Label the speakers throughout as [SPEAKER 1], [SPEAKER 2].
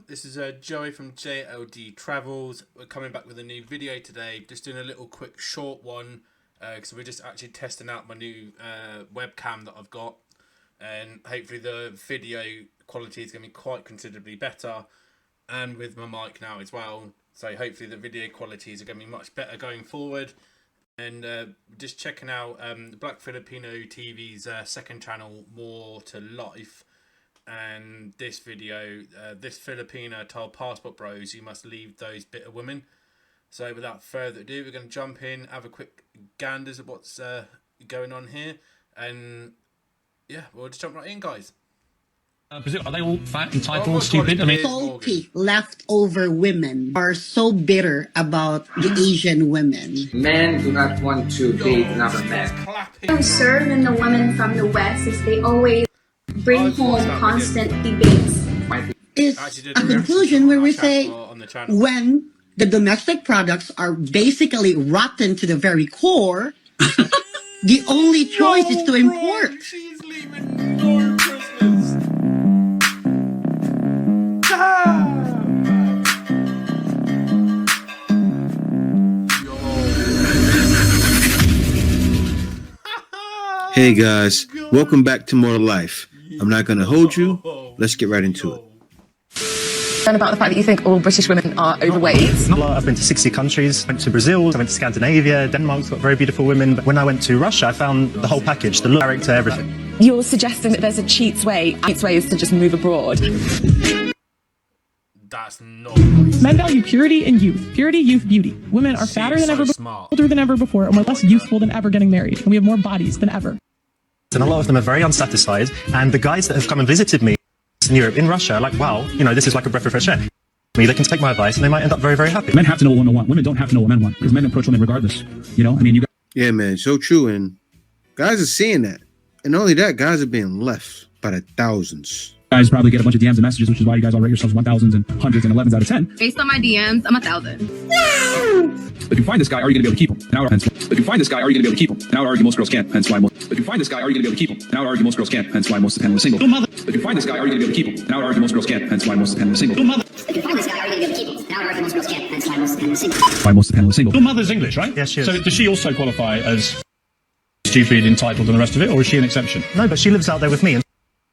[SPEAKER 1] This is Joey from JLD Travels. We're coming back with a new video today. Just doing a little quick short one because we're just actually testing out my new webcam that I've got, and hopefully the video quality is going to be quite considerably better, and with my mic now as well. So hopefully the video qualities are going to be much better going forward. And just checking out Black Filipino TV's second channel, More to Life. And this video, this Filipina told Passport Bros, you must leave those bitter women. So without further ado, we're going to jump in, have a quick ganders of what's going on here. And yeah, we'll just jump right in, guys.
[SPEAKER 2] Are they all fat, entitled, stupid? I mean,
[SPEAKER 3] salty leftover women are so bitter about the Asian women.
[SPEAKER 4] Men do not want to date another man.
[SPEAKER 5] Concern in the women from the West is they always bring home constant debates.
[SPEAKER 3] It's a conclusion where we say when the domestic products are basically rotten to the very core, the only choice is to import.
[SPEAKER 1] She's leaving for Christmas.
[SPEAKER 6] Hey guys, welcome back to More to Life. I'm not going to hold you. Let's get right into it.
[SPEAKER 7] And about the fact that you think all British women are overweight.
[SPEAKER 8] I've been to 60 countries, went to Brazil, I went to Scandinavia, Denmark's got very beautiful women. But when I went to Russia, I found the whole package, the look, character, everything.
[SPEAKER 7] You're suggesting that there's a cheat's way. Cheat's way is to just move abroad.
[SPEAKER 1] That's not nice.
[SPEAKER 9] Men value purity and youth. Purity, youth, beauty. Women are fatter than ever before, older than ever before, and we're less youthful than ever getting married. And we have more bodies than ever.
[SPEAKER 8] And a lot of them are very unsatisfied. And the guys that have come and visited me in Europe, in Russia, are like, wow, you know, this is like a breath of fresh air. They can take my advice and they might end up very, very happy.
[SPEAKER 2] men have to know what women want. Women don't have to know what men want, because men approach women regardless. You know, I mean, you got...
[SPEAKER 6] Yeah, man, so true. And guys are seeing that. And not only that, guys are being left by the thousands.
[SPEAKER 2] guys probably get a bunch of DMs and messages, which is why you guys all rate yourselves 1,000s and 100s and 11s out of 10.
[SPEAKER 10] Based on my DMs, I'm 1,000.
[SPEAKER 2] If you find this guy, are you going to be able to keep him? Now, hence, if you find this guy, are you going to be able to keep him? Now, I would argue most girls can't, hence why most. If you find this guy, are you going to be able to keep him? Now, I would argue most girls can't, hence why most of the time we're single. If you find this guy, are you going to be able to keep him? Now, I would argue most girls can't, hence why most of the time we're single.
[SPEAKER 11] If you find this guy, are you going to be able to keep him? Now, I would argue most girls can't, hence why most of the time we're single.
[SPEAKER 2] Why most of the time we're single. Your mother's English, right?
[SPEAKER 8] Yes, she is.
[SPEAKER 2] So does she also qualify as stupid, entitled, and the rest of it, or is she an exception?
[SPEAKER 8] No, but she lives out there with me. And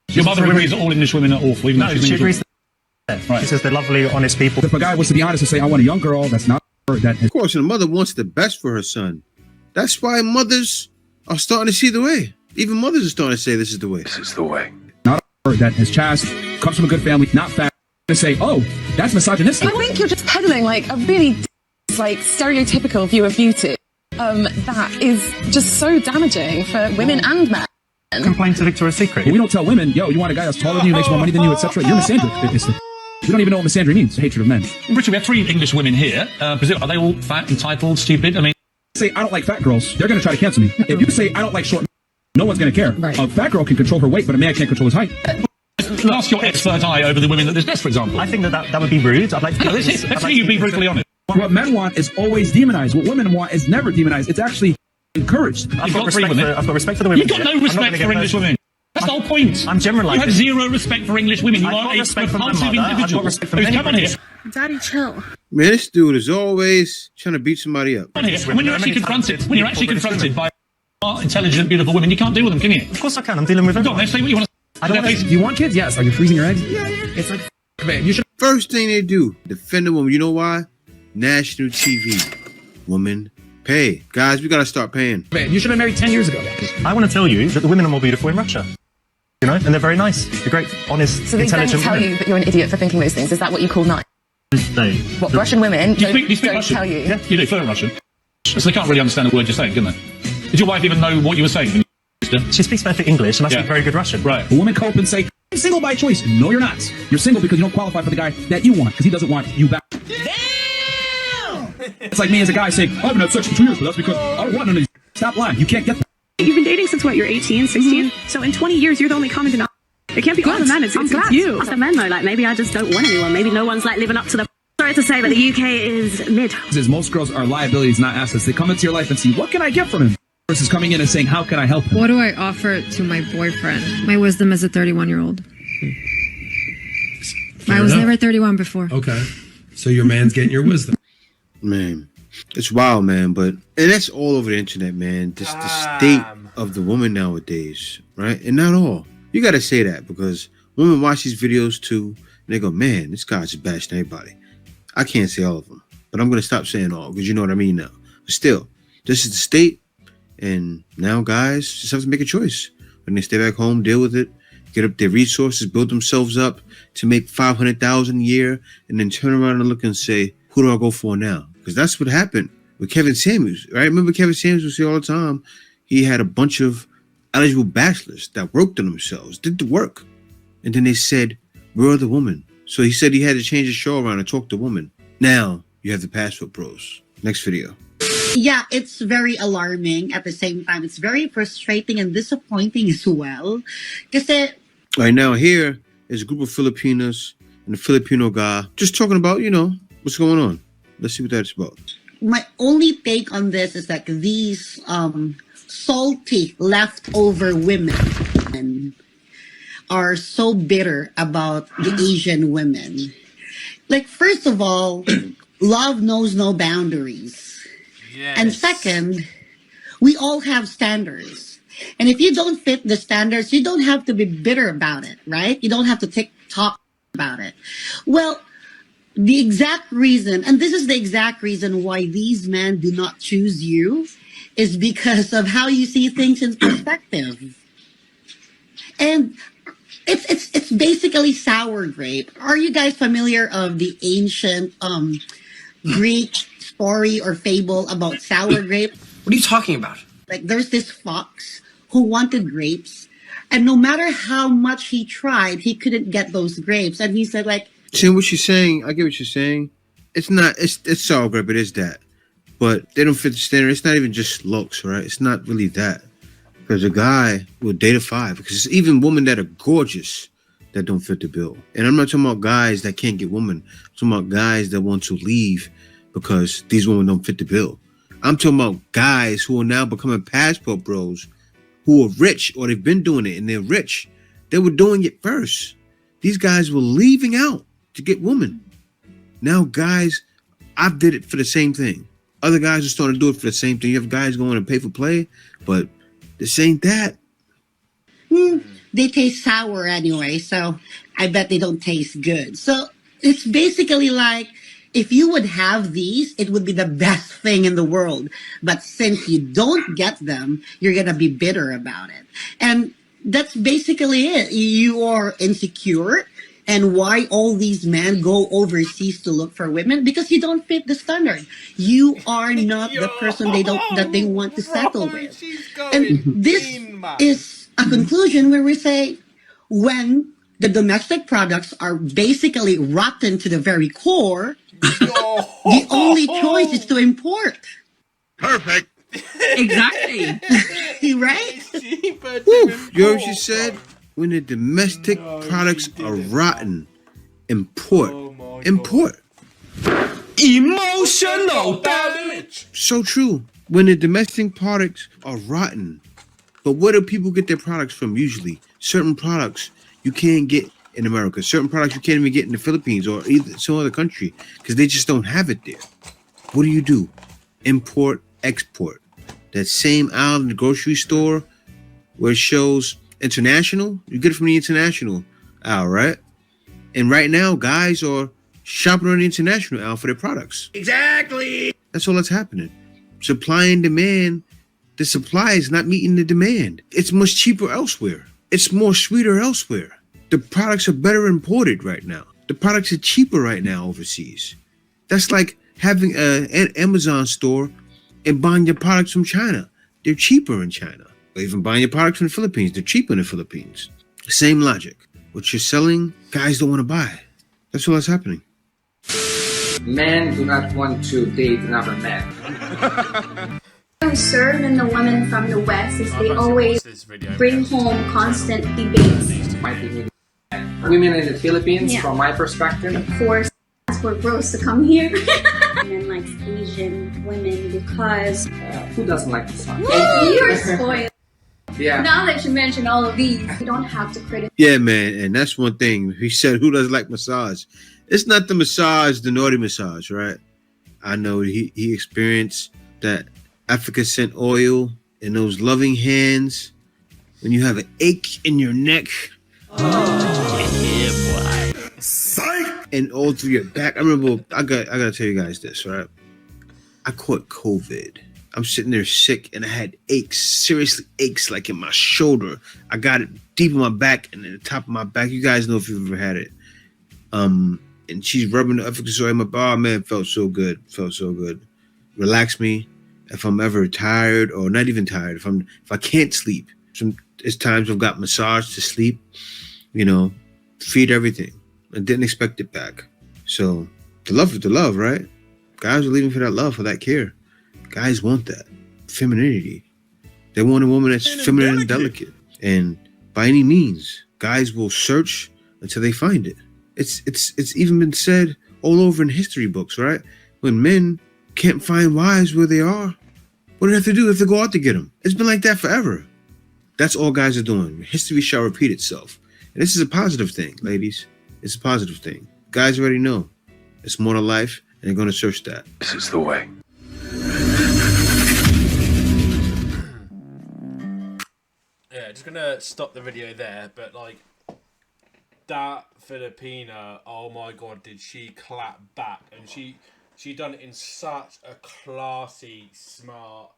[SPEAKER 2] your mother agrees that all English women are awful, even though she's
[SPEAKER 8] she
[SPEAKER 2] English.
[SPEAKER 8] agrees. Right. She says they're lovely, honest people.
[SPEAKER 2] If a guy was to be honest and say, I want a young girl, that's not her, that
[SPEAKER 6] Of course, and a mother wants the best for her son. That's why mothers are starting to see the way. Even mothers are starting to say this is the way.
[SPEAKER 12] This is the way.
[SPEAKER 2] not her, that is chaste, comes from a good family, not fat, to say, oh, that's misogynistic.
[SPEAKER 7] I think you're just peddling like a really like stereotypical view of beauty. That is just so damaging for women and men.
[SPEAKER 8] Complain to Victoria's Secret.
[SPEAKER 2] We don't tell women, yo, you want a guy that's taller than you, makes more money than you, etc. You're misandry. You don't even know what misandry means. Hatred of men.
[SPEAKER 13] In Britain, we have 3 English women here. Brazil, are they all fat, entitled, stupid? I mean,
[SPEAKER 2] say I don't like fat girls, they're going to try to cancel me. If you say I don't like short men, no one's going to care.
[SPEAKER 7] Right.
[SPEAKER 2] A fat girl can control her weight, but a man can't control his height.
[SPEAKER 13] cast your expert eye over the women that there's best, for example.
[SPEAKER 8] I think that would be rude. I'd like to.
[SPEAKER 13] Let's see you be brutally honest.
[SPEAKER 2] What men want is always demonized. What women want is never demonized. It's actually encouraged.
[SPEAKER 8] I've got respect for the women.
[SPEAKER 13] You've got no respect for English women. That's the whole point.
[SPEAKER 8] I'm generalizing.
[SPEAKER 13] You have zero respect for English women. You are a repulsive individual. Come on here.
[SPEAKER 10] Daddy, chill.
[SPEAKER 6] Man, this dude is always trying to beat somebody up.
[SPEAKER 13] Come on here. When you're actually confronted by intelligent, beautiful women, you can't deal with them, can you?
[SPEAKER 8] Of course I can. I'm dealing with them.
[SPEAKER 13] Go on, let's say what you want to.
[SPEAKER 2] Do you want kids? Yes. Are you freezing your eggs? Yeah. It's like, man, you should.
[SPEAKER 6] First thing they do, defend a woman. You know why? National TV. Woman, pay. Guys, we got to start paying.
[SPEAKER 2] Man, you should have married 10 years ago.
[SPEAKER 8] I want to tell you that the women are more beautiful in Russia. You know, and they're very nice. They're great, honest,
[SPEAKER 7] so they
[SPEAKER 8] intelligent
[SPEAKER 7] don't tell
[SPEAKER 8] women.
[SPEAKER 7] you that you're an idiot for thinking those things. Is that what you call nice? What, Russian women
[SPEAKER 13] Do you speak
[SPEAKER 7] don't
[SPEAKER 13] Russian?
[SPEAKER 7] tell you?
[SPEAKER 13] Yeah, you do, fluent Russian. So they can't really understand the word you're saying, can they? Did your wife even know what you were saying?
[SPEAKER 8] She speaks perfect English and I speak very good Russian.
[SPEAKER 13] Right.
[SPEAKER 2] A woman cope and say, I'm single by choice. No, you're not. You're single because you don't qualify for the guy that you want, because he doesn't want you back. Damn! It's like me as a guy saying, I've been had sex for 2 years, but that's because I don't want none of these. Stop lying. You can't get that.
[SPEAKER 9] You've been dating since what, you're 18, 16? So in 20 years, you're the only common denominator. It can't be all the men, it's you.
[SPEAKER 10] As a men though, like maybe I just don't want anyone. Maybe no one's like living up to the... Sorry to say, but the UK is mid.
[SPEAKER 2] Because most girls are liabilities, not assets. They come into your life and see, what can I get from him? Versus coming in and saying, how can I help him?
[SPEAKER 14] What do I offer to my boyfriend? My wisdom as a 31-year-old.
[SPEAKER 12] I was never 31 before.
[SPEAKER 14] Okay. So your man's getting your wisdom.
[SPEAKER 6] Man, it's wild, man. And that's all over the internet, man. Just the state of the woman nowadays, right? And not all. You got to say that because women watch these videos too, and they go, man, this guy's just bashing everybody. I can't say all of them, but I'm going to stop saying all because you know what I mean now. But still, this is the state, and now guys just have to make a choice. When they stay back home, deal with it, get up their resources, build themselves up to make $500,000 a year, and then turn around and look and say, who do I go for now? Because that's what happened with Kevin Samuels, right? Remember Kevin Samuels would say all the time, he had a bunch of eligible bachelors that worked on themselves, did the work. And then they said, where are the women? So he said he had to change his show around and talk to women. Now you have the Passport Bros. Next video.
[SPEAKER 3] Yeah, it's very alarming. At the same time, it's very frustrating and disappointing as well. Kasi,
[SPEAKER 6] right now here is a group of Filipinas and a Filipino guy just talking about, what's going on. Let's see what that's about.
[SPEAKER 3] My only take on this is that these salty leftover women are so bitter about the Asian women. Like, first of all, love knows no boundaries. Yes. And second, we all have standards. And if you don't fit the standards, you don't have to be bitter about it, right? You don't have to talk about it. Well, the exact reason, and this is the exact reason why these men do not choose you, is because of how you see things in perspective. And it's basically sour grape. Are you guys familiar of the ancient Greek story or fable about sour grape?
[SPEAKER 15] What are you talking about?
[SPEAKER 3] Like, there's this fox who wanted grapes, and no matter how much he tried, he couldn't get those grapes. And he said, like,
[SPEAKER 6] see what you're saying? I get what you're saying. It's not. It's sour grape. It is that, but they don't fit the standard. It's not even just looks, right? It's not really that. Because a guy will date a 5. Because it's even women that are gorgeous that don't fit the bill. And I'm not talking about guys that can't get women. I'm talking about guys that want to leave because these women don't fit the bill. I'm talking about guys who are now becoming passport bros, who are rich, or they've been doing it and they're rich. They were doing it first. These guys were leaving out to get women. Now guys, I did it for the same thing. Other guys are starting to do it for the same thing. You have guys going and pay for play, but this ain't that.
[SPEAKER 3] They taste sour anyway, so I bet they don't taste good. So it's basically like, if you would have these, it would be the best thing in the world. But since you don't get them, you're going to be bitter about it. And that's basically it. You are insecure. And why all these men go overseas to look for women? Because you don't fit the standard. You are not the person that they want to settle with. And this is a conclusion where we say, when the domestic products are basically rotten to the very core, the only choice is to import.
[SPEAKER 6] Perfect.
[SPEAKER 12] Exactly.
[SPEAKER 3] Right?
[SPEAKER 6] You know what she said? When the domestic products are rotten, import. Import.
[SPEAKER 15] Emotional damage.
[SPEAKER 6] So true. When the domestic products are rotten, but where do people get their products from usually? Certain products you can't get in America. Certain products you can't even get in the Philippines or either some other country because they just don't have it there. What do? Import, export. That same aisle in the grocery store where it shows international, you get it from the international aisle, right? And right now, guys are shopping on the international aisle for their products.
[SPEAKER 15] Exactly.
[SPEAKER 6] That's all that's happening. Supply and demand. The supply is not meeting the demand. It's much cheaper elsewhere. It's more sweeter elsewhere. The products are better imported right now. The products are cheaper right now overseas. That's like having an Amazon store and buying your products from China. They're cheaper in China. Or even buying your products from the Philippines. They're cheaper in the Philippines. Same logic. What you're selling, guys don't want to buy. That's all that's happening.
[SPEAKER 4] Men do not want to date another man.
[SPEAKER 5] Concern in the women from the West is they always bring home constant debates.
[SPEAKER 4] Women in the Philippines,
[SPEAKER 5] Yeah.
[SPEAKER 4] from my perspective,
[SPEAKER 5] Of course, that's for bros to come here.
[SPEAKER 16] Men likes Asian women because
[SPEAKER 4] who doesn't like the sun?
[SPEAKER 5] You're spoiled.
[SPEAKER 4] Yeah.
[SPEAKER 5] Now that you mention all of these, you don't have to criticize.
[SPEAKER 6] Yeah, man, and that's one thing. He said, who doesn't like massage? It's not the massage, the naughty massage, right? I know he experienced that effervescent oil in those loving hands when you have an ache in your neck. Yeah, boy. Psych! And all through your back. I remember, I gotta tell you guys this, right? I caught COVID. I'm sitting there sick and I had aches, seriously aches, like in my shoulder. I got it deep in my back and at the top of my back. You guys know if you've ever had it. And she's rubbing the efficacy oil in my back. Oh man, it felt so good. Felt so good. Relax me. If I'm ever tired or not even tired, if I can't sleep, it's times I've got massage to sleep, you know, feed everything. I didn't expect it back. So the love is the love, right? Guys are leaving for that love, for that care. Guys want that femininity. They want a woman that's feminine and delicate. And by any means, guys will search until they find it. It's even been said all over in history books, right? When men can't find wives where they are, what do they have to do? They have to go out to get them. It's been like that forever. That's all guys are doing. History shall repeat itself. And this is a positive thing, ladies. It's a positive thing. Guys already know. It's more to life, and they're going to search that.
[SPEAKER 12] This is the way.
[SPEAKER 1] Yeah, just gonna stop the video there, but like that Filipina, oh my god, did she clap back, and she done it in such a classy, smart,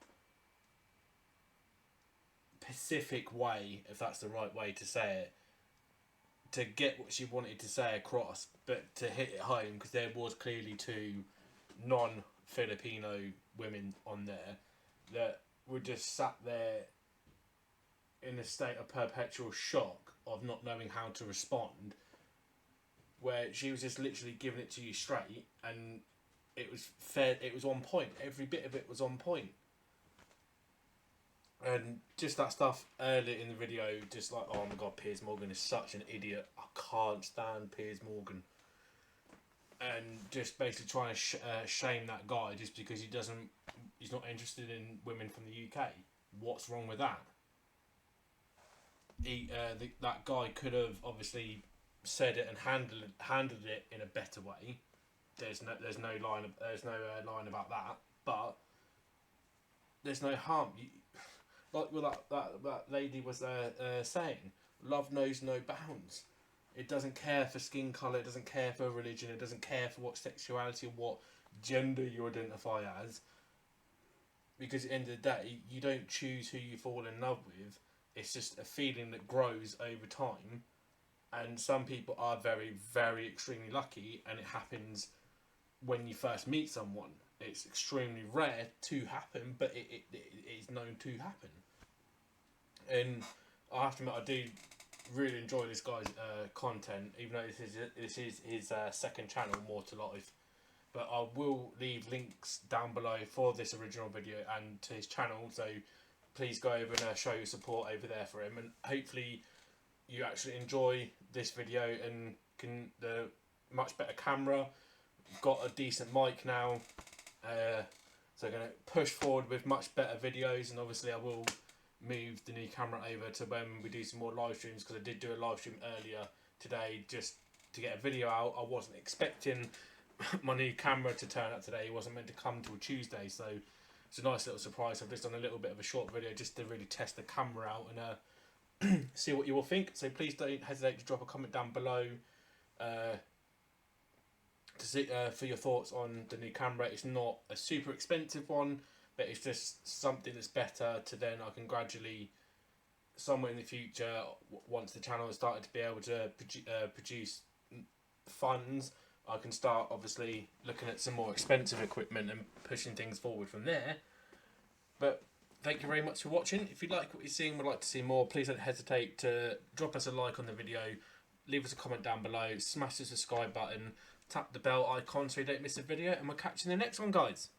[SPEAKER 1] Pacific way, if that's the right way to say it, to get what she wanted to say across, but to hit it home, because there was clearly two non-Filipino women on there that were just sat there in a state of perpetual shock of not knowing how to respond, where she was just literally giving it to you straight, and it was fair, it was on point, every bit of it was on point. And just that stuff earlier in the video, just like, oh my god, Piers Morgan is such an idiot, I can't stand Piers Morgan. And just basically trying to shame that guy just because he's not interested in women from the UK. What's wrong with that? That guy could have obviously said it and handled it in a better way. There's no line about that. But there's no harm. Like that lady was saying, love knows no bounds. It doesn't care for skin colour. It doesn't care for religion. It doesn't care for what sexuality or what gender you identify as. Because at the end of the day, you don't choose who you fall in love with. It's just a feeling that grows over time, and some people are very, very extremely lucky, and it happens when you first meet someone. It's extremely rare to happen, but it is known to happen. And I have to admit, I do really enjoy this guy's content, even though this is his second channel, More to Life. But I will leave links down below for this original video and to his channel, so please go over and show your support over there for him, and hopefully you actually enjoy this video and can the much better camera, got a decent mic now, so I'm going to push forward with much better videos, and obviously I will move the new camera over to when we do some more live streams, because I did do a live stream earlier today just to get a video out. I wasn't expecting my new camera to turn up today. It wasn't meant to come till Tuesday, so it's a nice little surprise. I've just done a little bit of a short video just to really test the camera out and see what you all think. So please don't hesitate to drop a comment down below to see, for your thoughts on the new camera. It's not a super expensive one, but it's just something that's better to then I can gradually, somewhere in the future, once the channel has started to be able to produce funds, I can start obviously looking at some more expensive equipment and pushing things forward from there. But thank you very much for watching. If you like what you're seeing, would like to see more, please don't hesitate to drop us a like on the video, leave us a comment down below, smash the subscribe button, tap the bell icon so you don't miss a video, and we'll catch you in the next one, guys.